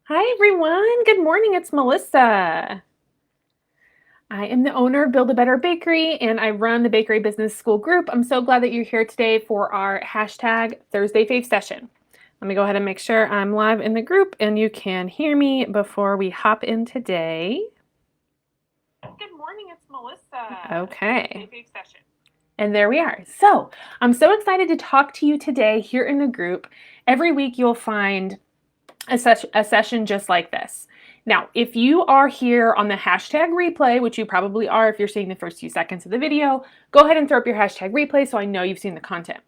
Hi everyone, good morning, it's Melissa. I am the owner of Build a Better Bakery and I run the Bakery Business School group. I'm so glad that you're here today for our hashtag Thursday Fave session. Let me go ahead and make sure I'm live in the group and you can hear me before we hop in today. Good morning, it's Melissa. Okay. Thursday Fave session. And there we are. So I'm so excited to talk to you today here in the group. Every week you'll find a session just like this. Now, if you are here on the hashtag replay, which you probably are if you're seeing the first few seconds of the video, go ahead and throw up your hashtag replay so I know you've seen the content.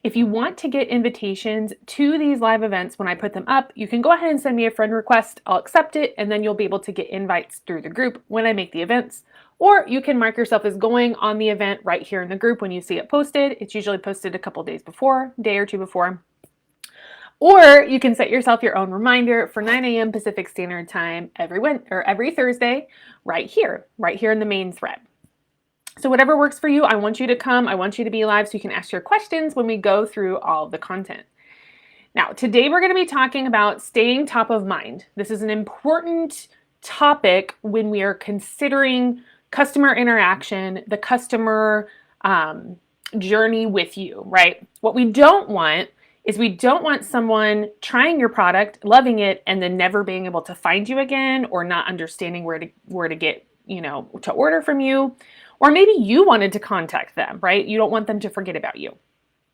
If you want to get invitations to these live events when I put them up, you can go ahead and send me a friend request. I'll accept it, and then you'll be able to get invites through the group when I make the events. Or you can mark yourself as going on the event right here in the group when you see it posted. It's usually posted a couple days before, day or two before. Or you can set yourself your own reminder for 9 a.m. Pacific Standard Time every Thursday right here in the main thread. So whatever works for you, I want you to come. I want you to be live so you can ask your questions when we go through all of the content. Now, today we're going to be talking about staying top of mind. This is an important topic when we are considering customer interaction, the customer journey with you, right? What we don't want is we don't want someone trying your product, loving it, and then never being able to find you again or not understanding where to get, to order from you. Or maybe you wanted to contact them, right? You don't want them to forget about you.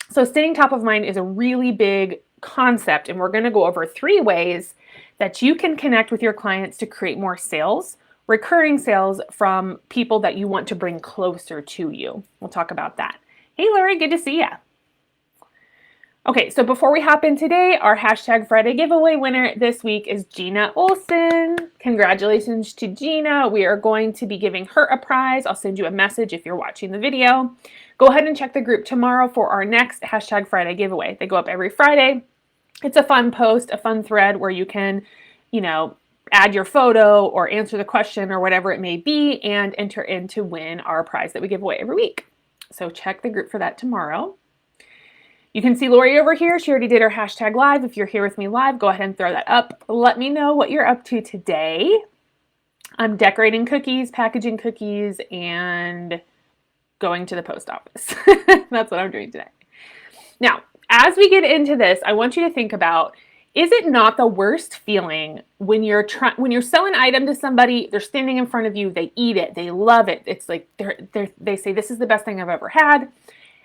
So staying top of mind is a really big concept, and we're going to go over 3 ways that you can connect with your clients to create more sales, recurring sales from people that you want to bring closer to you. We'll talk about that. Hey, Lori, good to see ya. Okay, so before we hop in today, our hashtag Friday giveaway winner this week is Gina Olson. Congratulations to Gina. We are going to be giving her a prize. I'll send you a message if you're watching the video. Go ahead and check the group tomorrow for our next hashtag Friday giveaway. They go up every Friday. It's a fun post, a fun thread where you can, add your photo or answer the question or whatever it may be and enter in to win our prize that we give away every week. So check the group for that tomorrow. You can see Lori over here. She already did her hashtag live. If you're here with me live, go ahead and throw that up. Let me know what you're up to today. I'm decorating cookies, packaging cookies, and going to the post office. That's what I'm doing today. Now, as we get into this, I want you to think about, is it not the worst feeling when you're selling an item to somebody, they're standing in front of you, they eat it, they love it. It's like they say, this is the best thing I've ever had.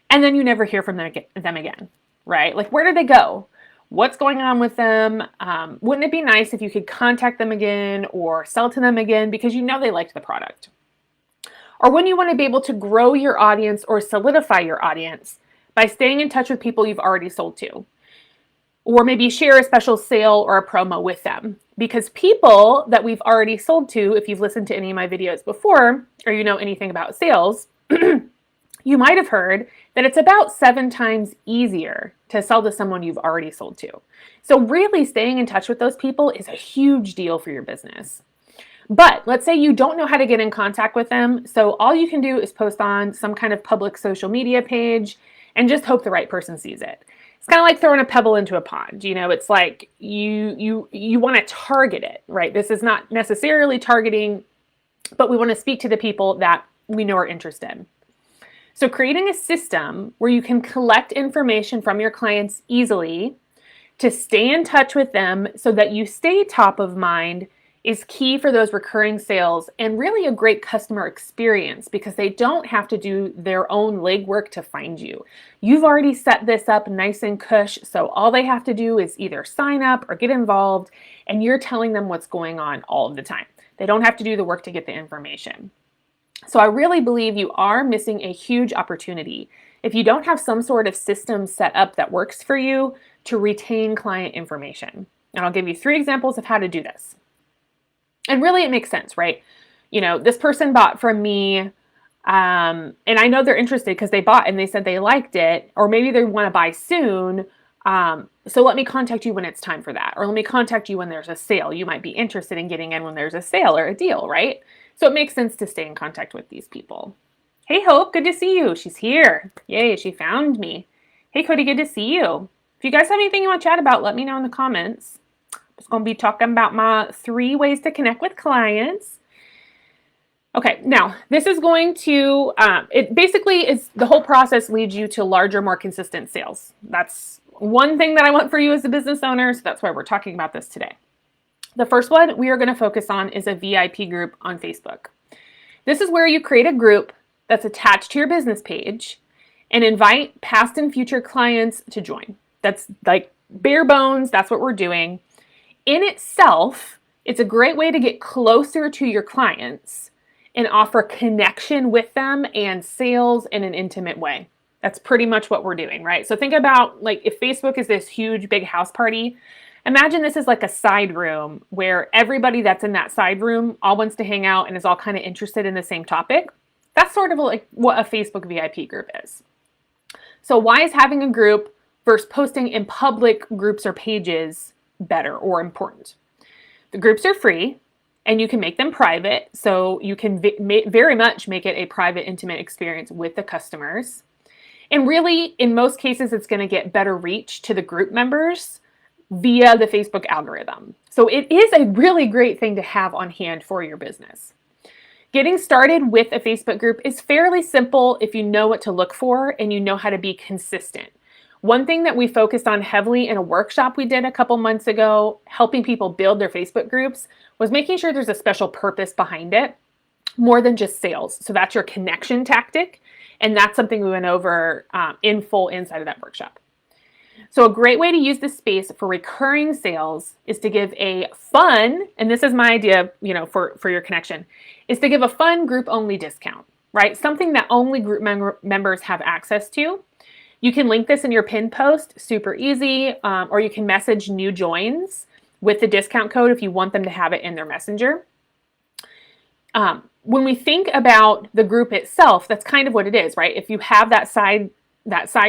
And then you never hear from them again, right? Like, where did they go? What's going on with them? Wouldn't it be nice if you could contact them again or sell to them again because you know they liked the product? Or when you want to be able to grow your audience or solidify your audience by staying in touch with people you've already sold to. Or maybe share a special sale or a promo with them. Because people that we've already sold to, if you've listened to any of my videos before, or you know anything about sales, you might have heard that it's about 7 times easier to sell to someone you've already sold to. So really staying in touch with those people is a huge deal for your business. But let's say you don't know how to get in contact with them. So all you can do is post on some kind of public social media page and just hope the right person sees it. It's kind of like throwing a pebble into a pond. It's like you want to target it, right? This is not necessarily targeting, but we want to speak to the people that we know are interested. So creating a system where you can collect information from your clients easily to stay in touch with them so that you stay top of mind is key for those recurring sales and really a great customer experience because they don't have to do their own legwork to find you. You've already set this up nice and cush, so all they have to do is either sign up or get involved, and you're telling them what's going on all of the time. They don't have to do the work to get the information. So I really believe you are missing a huge opportunity if you don't have some sort of system set up that works for you to retain client information. And I'll give you 3 examples of how to do this. And really it makes sense, right? This person bought from me and I know they're interested because they bought and they said they liked it, or maybe they want to buy soon. So let me contact you when it's time for that. Or let me contact you when there's a sale. You might be interested in getting in when there's a sale or a deal, right? So it makes sense to stay in contact with these people. Hey, Hope, good to see you. She's here. Yay, she found me. Hey, Cody, good to see you. If you guys have anything you want to chat about, let me know in the comments. Just going to be talking about my 3 ways to connect with clients. Okay, now this is going to, it basically is, the whole process leads you to larger, more consistent sales. That's one thing that I want for you as a business owner, so that's why we're talking about this today. The first one we are going to focus on is a VIP group on Facebook. This is where you create a group that's attached to your business page and invite past and future clients to join. That's like bare bones, that's what we're doing. In itself, it's a great way to get closer to your clients and offer connection with them and sales in an intimate way. That's pretty much what we're doing, right? So think about, like, if Facebook is this huge big house party, imagine this is like a side room where everybody that's in that side room all wants to hang out and is all kind of interested in the same topic. That's sort of like what a Facebook VIP group is. So why is having a group versus posting in public groups or pages better or important? The groups are free and you can make them private, so you can very much make it a private, intimate experience with the customers. And really, in most cases, it's going to get better reach to the group members via the Facebook algorithm. So it is a really great thing to have on hand for your business. Getting started with a Facebook group is fairly simple if you know what to look for and you know how to be consistent. One thing that we focused on heavily in a workshop we did a couple months ago, helping people build their Facebook groups, was making sure there's a special purpose behind it, more than just sales. So that's your connection tactic. And that's something we went over in full inside of that workshop. So a great way to use this space for recurring sales is to give a fun, and this is my idea, for your connection, is to give a fun group-only discount, right? Something that only group members have access to. You can link this in your pinned post, super easy, or you can message new joins with the discount code if you want them to have it in their messenger. When we think about the group itself, that's kind of what it is, right? If you have that side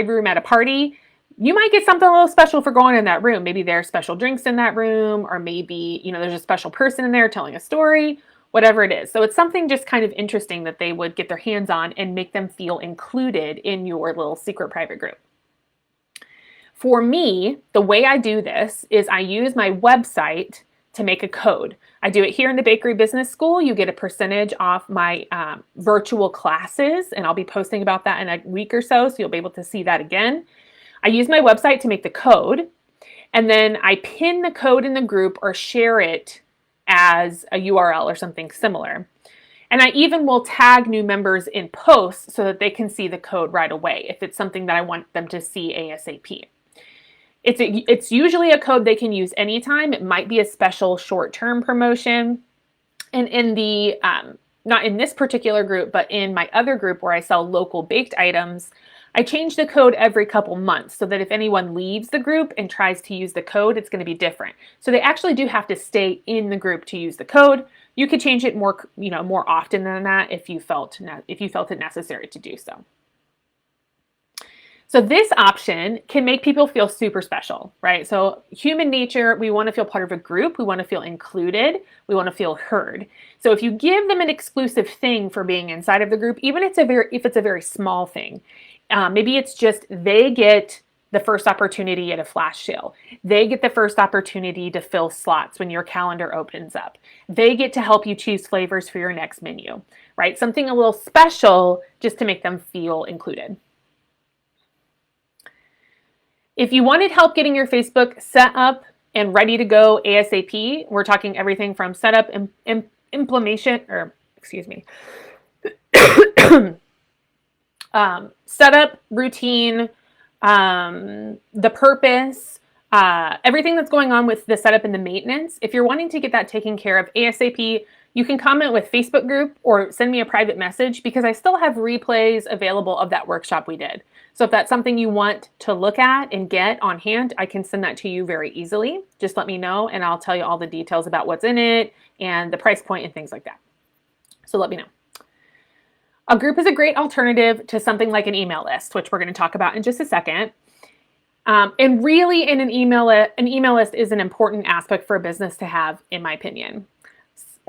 room at a party, you might get something a little special for going in that room. Maybe there are special drinks in that room, or maybe, there's a special person in there telling a story, whatever it is. So it's something just kind of interesting that they would get their hands on and make them feel included in your little secret private group. For me, the way I do this is I use my website to make a code. I do it here in the Bakery Business School. You get a percentage off my virtual classes, and I'll be posting about that in a week or so you'll be able to see that again. I use my website to make the code, and then I pin the code in the group or share it as a URL or something similar. And I even will tag new members in posts so that they can see the code right away if it's something that I want them to see ASAP. It's usually a code they can use anytime. It might be a special short-term promotion. And in the, not in this particular group, but in my other group where I sell local baked items, I change the code every couple months so that if anyone leaves the group and tries to use the code, it's going to be different. So they actually do have to stay in the group to use the code. You could change it more often than that if you felt it necessary to do so. So this option can make people feel super special, right? So human nature, we want to feel part of a group. We want to feel included. We want to feel heard. So if you give them an exclusive thing for being inside of the group, even if it's a very small thing, maybe it's just they get the first opportunity at a flash sale. They get the first opportunity to fill slots when your calendar opens up. They get to help you choose flavors for your next menu, right? Something a little special just to make them feel included. If you wanted help getting your Facebook set up and ready to go ASAP, we're talking everything from setup and setup, routine, the purpose, everything that's going on with the setup and the maintenance. If you're wanting to get that taken care of ASAP, you can comment with Facebook group or send me a private message because I still have replays available of that workshop we did. So if that's something you want to look at and get on hand, I can send that to you very easily. Just let me know and I'll tell you all the details about what's in it and the price point and things like that. So let me know. A group is a great alternative to something like an email list, which we're going to talk about in just a second. And really in an email list is an important aspect for a business to have, in my opinion.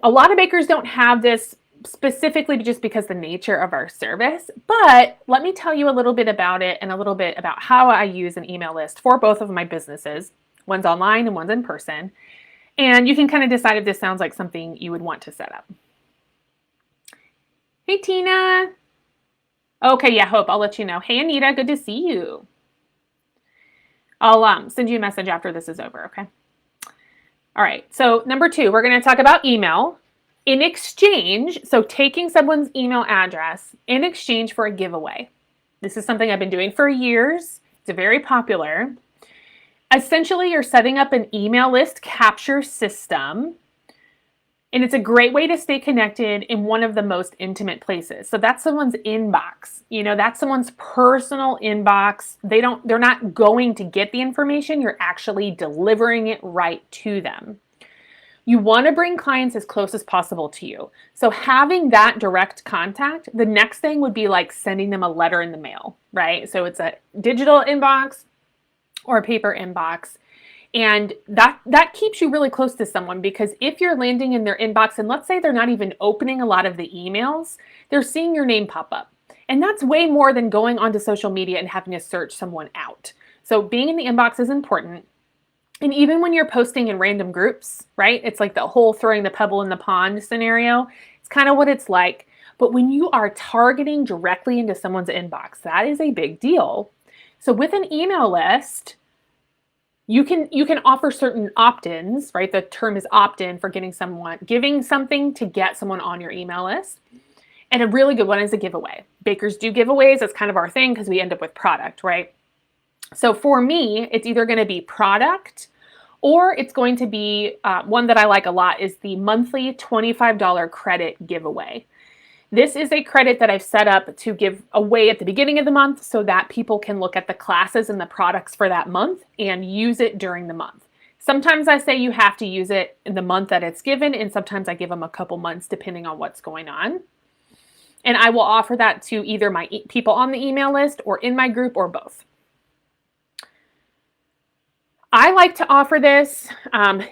A lot of bakers don't have this specifically just because the nature of our service, but let me tell you a little bit about it and a little bit about how I use an email list for both of my businesses. One's online and one's in person. And you can kind of decide if this sounds like something you would want to set up. Hey, Tina. Okay, yeah, Hope, I'll let you know. Hey, Anita, good to see you. I'll send you a message after this is over, okay? All right, so number 2, we're going to talk about email. In exchange, so taking someone's email address in exchange for a giveaway. This is something I've been doing for years. It's very popular. Essentially, you're setting up an email list capture system, and it's a great way to stay connected in one of the most intimate places. So that's someone's inbox. You know, that's someone's personal inbox. They're not going to get the information. You're actually delivering it right to them. You want to bring clients as close as possible to you. So having that direct contact, the next thing would be like sending them a letter in the mail, right? So it's a digital inbox or a paper inbox. And that keeps you really close to someone, because if you're landing in their inbox and let's say they're not even opening a lot of the emails, they're seeing your name pop up. And that's way more than going onto social media and having to search someone out. So being in the inbox is important. And even when you're posting in random groups, right? It's like the whole throwing the pebble in the pond scenario. It's kind of what it's like. But when you are targeting directly into someone's inbox, that is a big deal. So with an email list, you can offer certain opt-ins, right? The term is opt-in for giving something to get someone on your email list. And a really good one is a giveaway. Bakers do giveaways. That's kind of our thing because we end up with product, right? So for me, it's either going to be product or it's going to be one that I like a lot is the monthly $25 credit giveaway. This is a credit that I've set up to give away at the beginning of the month so that people can look at the classes and the products for that month and use it during the month. Sometimes I say you have to use it in the month that it's given, and sometimes I give them a couple months depending on what's going on. And I will offer that to either my people on the email list or in my group or both. I like to offer this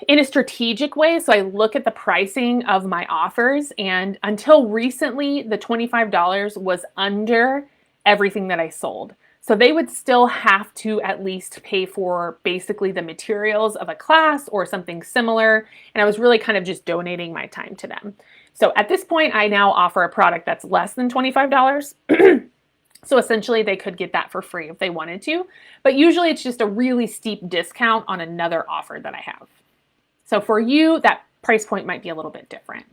in a strategic way. So I look at the pricing of my offers, and until recently, the $25 was under everything that I sold. So they would still have to at least pay for basically the materials of a class or something similar. And I was really kind of just donating my time to them. So at this point, I now offer a product that's less than $25. So essentially they could get that for free if they wanted to, but usually it's just a really steep discount on another offer that I have. So for you, that price point might be a little bit different.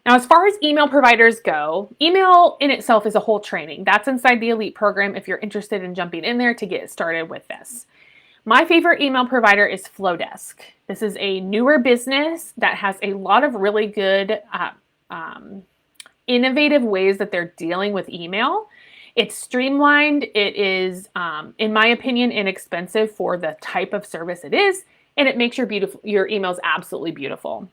Now, as far as email providers go, email in itself is a whole training. That's inside the Elite program if you're interested in jumping in there to get started with this. My favorite email provider is Flowdesk. This is a newer business that has a lot of really good innovative ways that they're dealing with email. It's streamlined. It is, in my opinion, inexpensive for the type of service it is, and it makes your emails absolutely beautiful.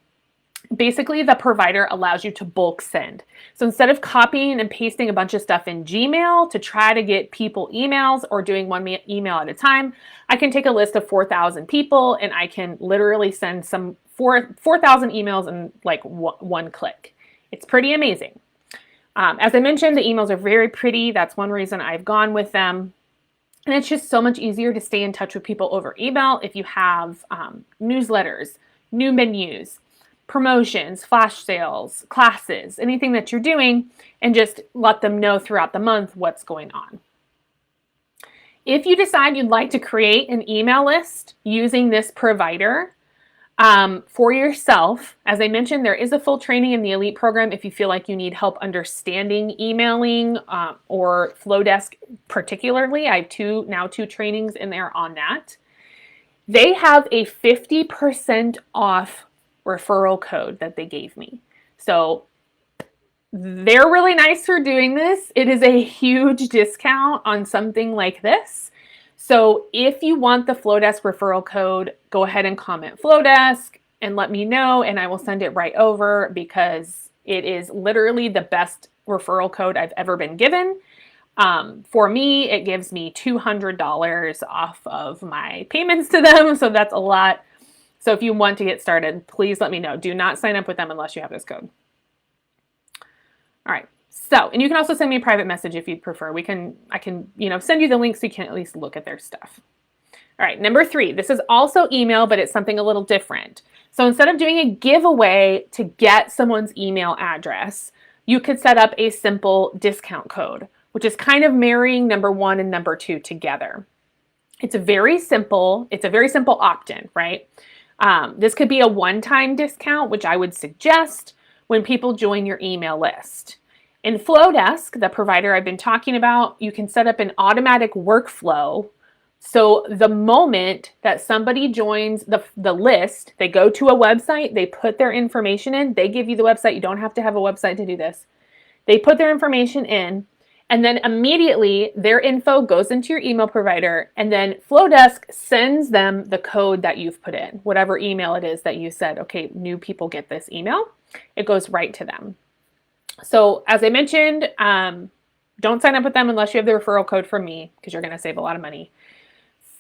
Basically, the provider allows you to bulk send. So instead of copying and pasting a bunch of stuff in Gmail to try to get people emails or doing one email at a time, I can take a list of 4,000 people and I can literally send 4,000 emails in like one click. It's pretty amazing. As I mentioned, the emails are very pretty. That's one reason I've gone with them. And it's just so much easier to stay in touch with people over email if you have newsletters, new menus, promotions, flash sales, classes, anything that you're doing, and just let them know throughout the month what's going on. If you decide you'd like to create an email list using this provider, for yourself, as I mentioned, there is a full training in the Elite program if you feel like you need help understanding emailing or Flowdesk particularly. I have now two trainings in there on that. They have a 50% off referral code that they gave me. So they're really nice for doing this. It is a huge discount on something like this. So if you want the Flowdesk referral code, go ahead and comment Flowdesk and let me know, and I will send it right over because it is literally the best referral code I've ever been given. For me, it gives me $200 off of my payments to them, so that's a lot. So if you want to get started, please let me know. Do not sign up with them unless you have this code. All right. So, and you can also send me a private message if you'd prefer. I can, send you the link so you can at least look at their stuff. All All right, number 3, this is also email, but it's something a little different. So instead of doing a giveaway to get someone's email address, you could set up a simple discount code, which is kind of marrying number 1 and number 2 together. It's a very simple opt-in, right? This could be a one-time discount, which I would suggest when people join your email list. In Flowdesk, the provider I've been talking about, you can set up an automatic workflow. So the moment that somebody joins the list, they go to a website, they put their information in, they give you the website. You don't have to have a website to do this. They put their information in, and then immediately their info goes into your email provider, and then Flowdesk sends them the code that you've put in, whatever email it is that you said, okay, new people get this email. It goes right to them. So as I mentioned, don't sign up with them unless you have the referral code from me, because you're going to save a lot of money.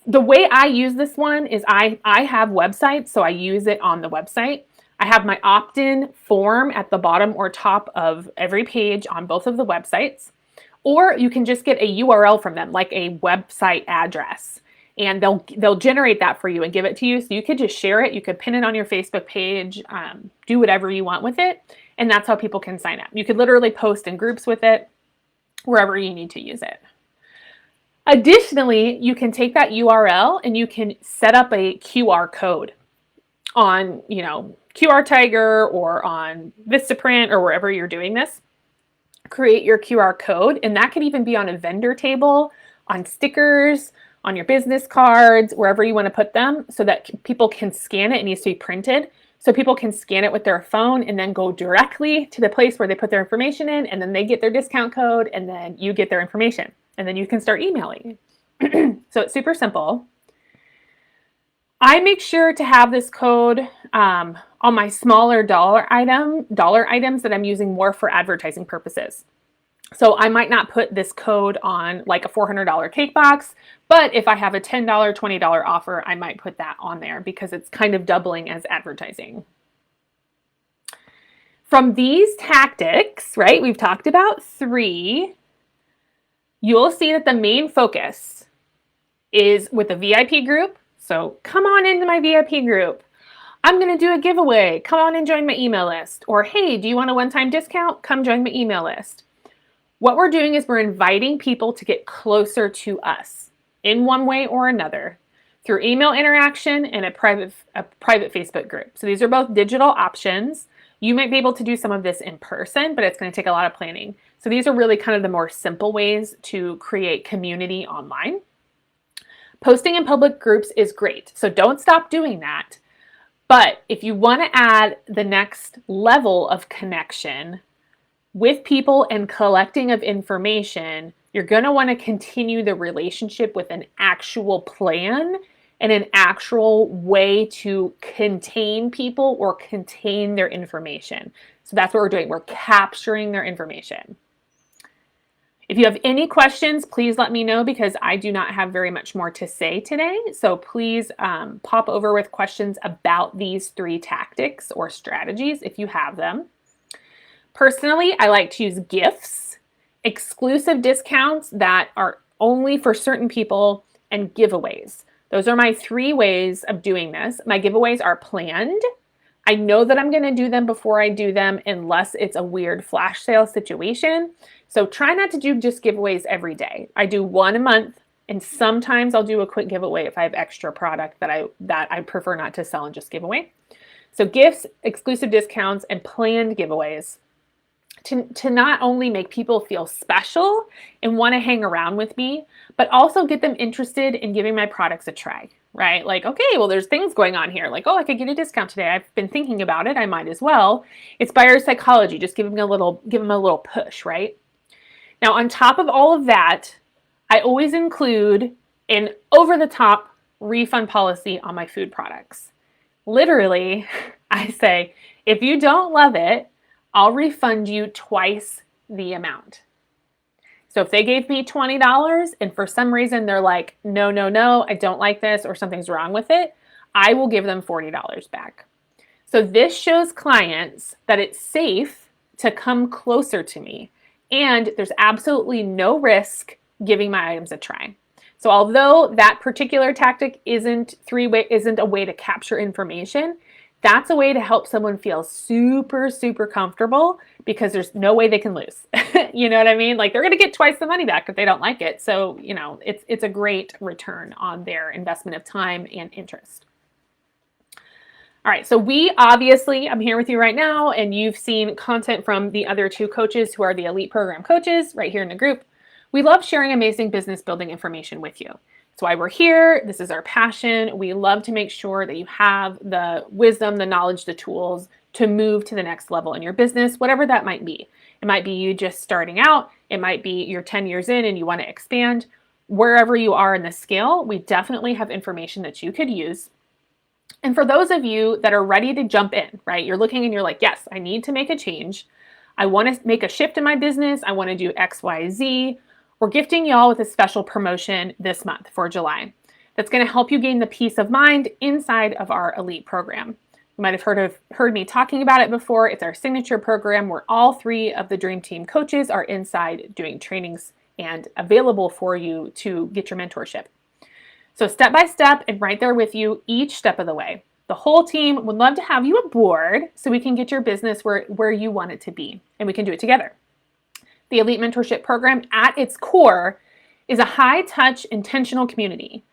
The way I use this one is I have websites, so I use it on the website. I have my opt-in form at the bottom or top of every page on both of the websites. Or you can just get a URL from them, like a website address, and they'll generate that for you and give it to you. So you could just share it. You could pin it on your Facebook page, do whatever you want with it. And that's how people can sign up. You could literally post in groups with it, wherever you need to use it. Additionally, you can take that URL and you can set up a QR code on, QR Tiger or on Vistaprint or wherever you're doing this. Create your QR code, and that could even be on a vendor table, on stickers, on your business cards, wherever you want to put them, so that people can scan it. It needs to be printed, so people can scan it with their phone and then go directly to the place where they put their information in, and then they get their discount code, and then you get their information, and then you can start emailing. So it's super simple. I make sure to have this code on my smaller dollar items that I'm using more for advertising purposes. So I might not put this code on like a $400 cake box, but if I have a $10, $20 offer, I might put that on there because it's kind of doubling as advertising. From these tactics, right, we've talked about 3, you'll see that the main focus is with the VIP group. So come on into my VIP group. I'm going to do a giveaway. Come on and join my email list. Or, hey, do you want a one-time discount? Come join my email list. What we're doing is we're inviting people to get closer to us in one way or another through email interaction and a private Facebook group. So these are both digital options. You might be able to do some of this in person, but it's going to take a lot of planning. So these are really kind of the more simple ways to create community online. Posting in public groups is great, so don't stop doing that. But if you want to add the next level of connection with people and collecting of information, you're going to want to continue the relationship with an actual plan and an actual way to contain people or contain their information. So that's what we're doing. We're capturing their information. If you have any questions, please let me know because I do not have very much more to say today. So please pop over with questions about these 3 tactics or strategies if you have them. Personally, I like to use gifts, exclusive discounts that are only for certain people, and giveaways. Those are my 3 ways of doing this. My giveaways are planned. I know that I'm going to do them before I do them unless it's a weird flash sale situation. So try not to do just giveaways every day. I do 1 a month, and sometimes I'll do a quick giveaway if I have extra product that I prefer not to sell and just give away. So gifts, exclusive discounts, and planned giveaways to not only make people feel special and want to hang around with me, but also get them interested in giving my products a try, right? Like, okay, well, there's things going on here. Like, oh, I could get a discount today. I've been thinking about it. I might as well. It's buyer psychology. Just give them a little push, right? Now, on top of all of that, I always include an over-the-top refund policy on my food products. Literally, I say, if you don't love it, I'll refund you twice the amount. So if they gave me $20 and for some reason they're like, no, I don't like this or something's wrong with it, I will give them $40 back. So this shows clients that it's safe to come closer to me and there's absolutely no risk giving my items a try. So although that particular tactic isn't a way to capture information, that's a way to help someone feel super, super comfortable because there's no way they can lose. You know what I mean? Like they're going to get twice the money back if they don't like it. So, it's a great return on their investment of time and interest. All right, so I'm here with you right now, and you've seen content from the other two coaches who are the elite program coaches right here in the group. We love sharing amazing business building information with you. That's why we're here. This is our passion. We love to make sure that you have the wisdom, the knowledge, the tools to move to the next level in your business, whatever that might be. It might be you just starting out. It might be you're 10 years in and you want to expand. Wherever you are in the scale, we definitely have information that you could use. And for those of you that are ready to jump in, right? You're looking and you're like, yes, I need to make a change. I want to make a shift in my business. I want to do X, Y, Z. We're gifting y'all with a special promotion this month for July that's going to help you gain the peace of mind inside of our elite program. You might have heard me talking about it before. It's our signature program where all three of the Dream Team coaches are inside doing trainings and available for you to get your mentorship. So step by step and right there with you each step of the way. The whole team would love to have you aboard so we can get your business where you want it to be, and we can do it together. The Elite Mentorship Program at its core is a high-touch, intentional community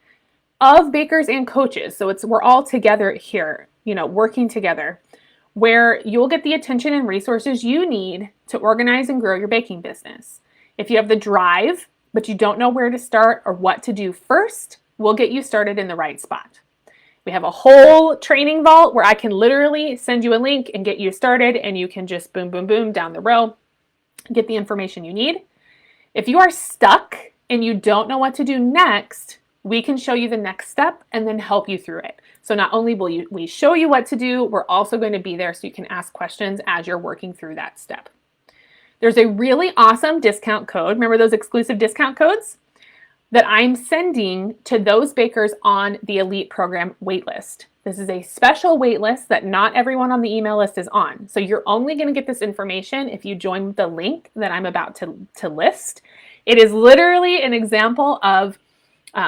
of bakers and coaches. So we're all together here, working together, where you'll get the attention and resources you need to organize and grow your baking business. If you have the drive, but you don't know where to start or what to do first, we'll get you started in the right spot. We have a whole training vault where I can literally send you a link and get you started, and you can just boom, boom, boom down the row, get the information you need. If you are stuck and you don't know what to do next, we can show you the next step and then help you through it. So not only will we show you what to do, we're also going to be there so you can ask questions as you're working through that step. There's a really awesome discount code. Remember those exclusive discount codes? That I'm sending to those bakers on the Elite Program waitlist. This is a special waitlist that not everyone on the email list is on. So you're only going to get this information if you join the link that I'm about to list. It is literally an example of,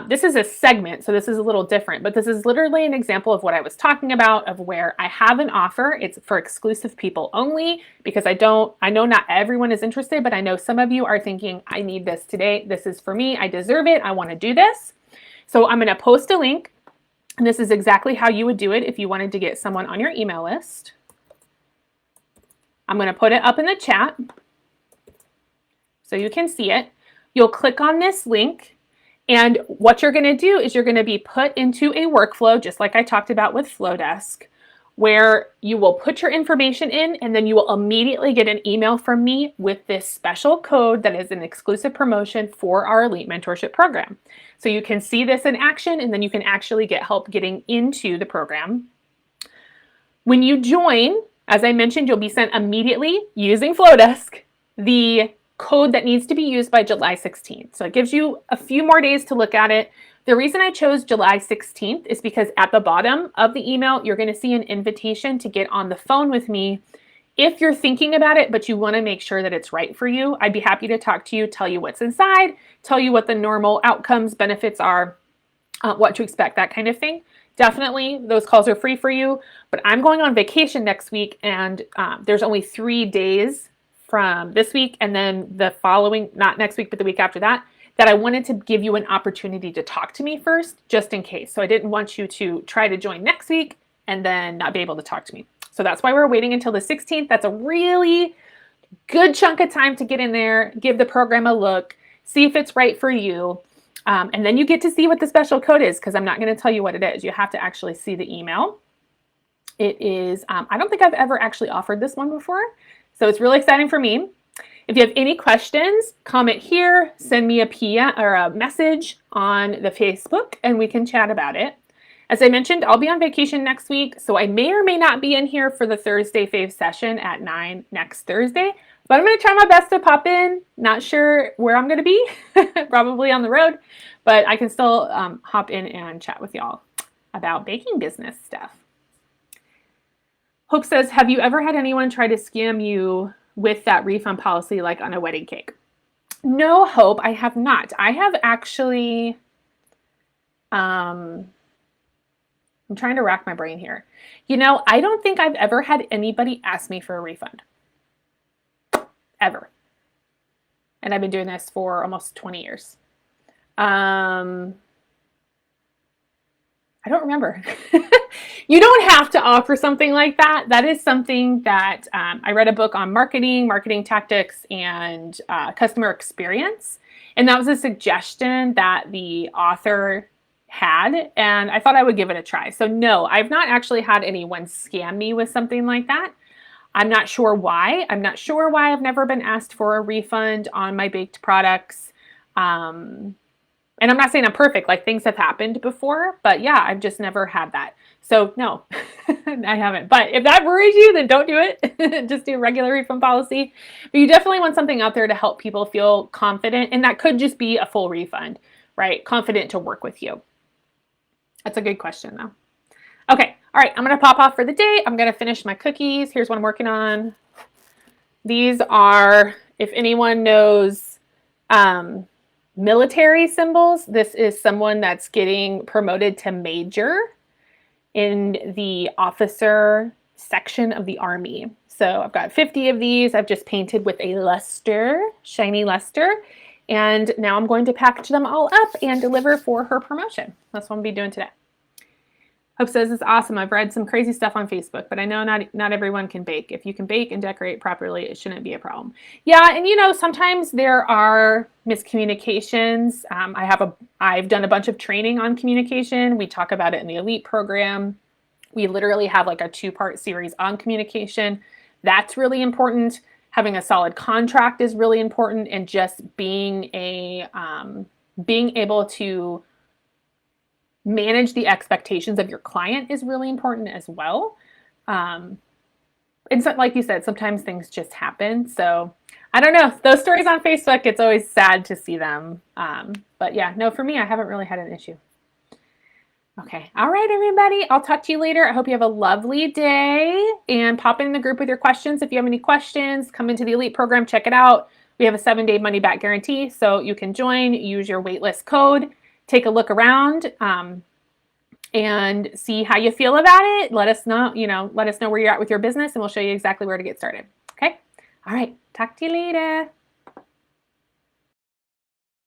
this is a segment, so this is a little different, but this is literally an example of what I was talking about, of where I have an offer. It's for exclusive people only, because I know not everyone is interested, but I know some of you are thinking, I need this today. This is for me. I deserve it. I want to do this. So I'm going to post a link, and this is exactly how you would do it if you wanted to get someone on your email list. I'm going to put it up in the chat so you can see it. You'll click on this link. And what you're going to do is you're going to be put into a workflow, just like I talked about with Flowdesk, where you will put your information in, and then you will immediately get an email from me with this special code that is an exclusive promotion for our Elite Mentorship Program. So you can see this in action, and then you can actually get help getting into the program. When you join, as I mentioned, you'll be sent immediately using Flowdesk the code that needs to be used by July 16th. So it gives you a few more days to look at it. The reason I chose July 16th is because at the bottom of the email, you're going to see an invitation to get on the phone with me. If you're thinking about it, but you want to make sure that it's right for you, I'd be happy to talk to you, tell you what's inside, tell you what the normal outcomes, benefits are, what to expect, that kind of thing. Definitely, those calls are free for you, but I'm going on vacation next week, and there's only 3 days from this week and then the following, not next week, but the week after that, that I wanted to give you an opportunity to talk to me first, just in case. So I didn't want you to try to join next week and then not be able to talk to me. So that's why we're waiting until the 16th. That's a really good chunk of time to get in there, give the program a look, see if it's right for you. And then you get to see what the special code is, because I'm not going to tell you what it is. You have to actually see the email. It is, I don't think I've ever actually offered this one before. So it's really exciting for me. If you have any questions, comment here, send me a PM or a message on the Facebook, and we can chat about it. As I mentioned, I'll be on vacation next week, so I may or may not be in here for the Thursday fave session at 9 next Thursday, but I'm going to try my best to pop in. Not sure where I'm going to be, probably on the road, but I can still hop in and chat with y'all about baking business stuff. Hope says, have you ever had anyone try to scam you with that refund policy, like on a wedding cake? No, Hope, I have not. I have actually I'm trying to rack my brain here. You know, I don't think I've ever had anybody ask me for a refund. Ever. And I've been doing this for almost 20 years. I don't remember. You don't have to offer something like that. That is something that I read a book on marketing tactics, and customer experience. And that was a suggestion that the author had, and I thought I would give it a try. So no, I've not actually had anyone scam me with something like that. I'm not sure why. I'm not sure why I've never been asked for a refund on my baked products. And I'm not saying I'm perfect, like things have happened before, but yeah, I've just never had that. So no, I haven't. But if that worries you, then don't do it. Just do a regular refund policy. But you definitely want something out there to help people feel confident. And that could just be a full refund, right? Confident to work with you. That's a good question though. Okay. All right. I'm going to pop off for the day. I'm going to finish my cookies. Here's what I'm working on. These are, if anyone knows, military symbols. This is someone that's getting promoted to major in the officer section of the Army. So I've got 50 of these. I've just painted with a luster, shiny luster. And now I'm going to package them all up and deliver for her promotion. That's what I'm going to be doing today. Hope says it's awesome. I've read some crazy stuff on Facebook, but I know not everyone can bake. If you can bake and decorate properly, it shouldn't be a problem. Yeah, and you know, sometimes there are miscommunications. I've done a bunch of training on communication. We talk about it in the Elite program. We literally have like a 2-part series on communication. That's really important. Having a solid contract is really important, and just being able to manage the expectations of your client is really important as well. And so, like you said, sometimes things just happen. So I don't know. Those stories on Facebook, it's always sad to see them. But yeah, no, for me, I haven't really had an issue. Okay. All right, everybody. I'll talk to you later. I hope you have a lovely day, and pop in the group with your questions. If you have any questions, come into the Elite program, check it out. We have a 7-day money back guarantee, so you can join, use your waitlist code, take a look around, and see how you feel about it. Let us know, let us know where you're at with your business, and we'll show you exactly where to get started. Okay. All right. Talk to you later.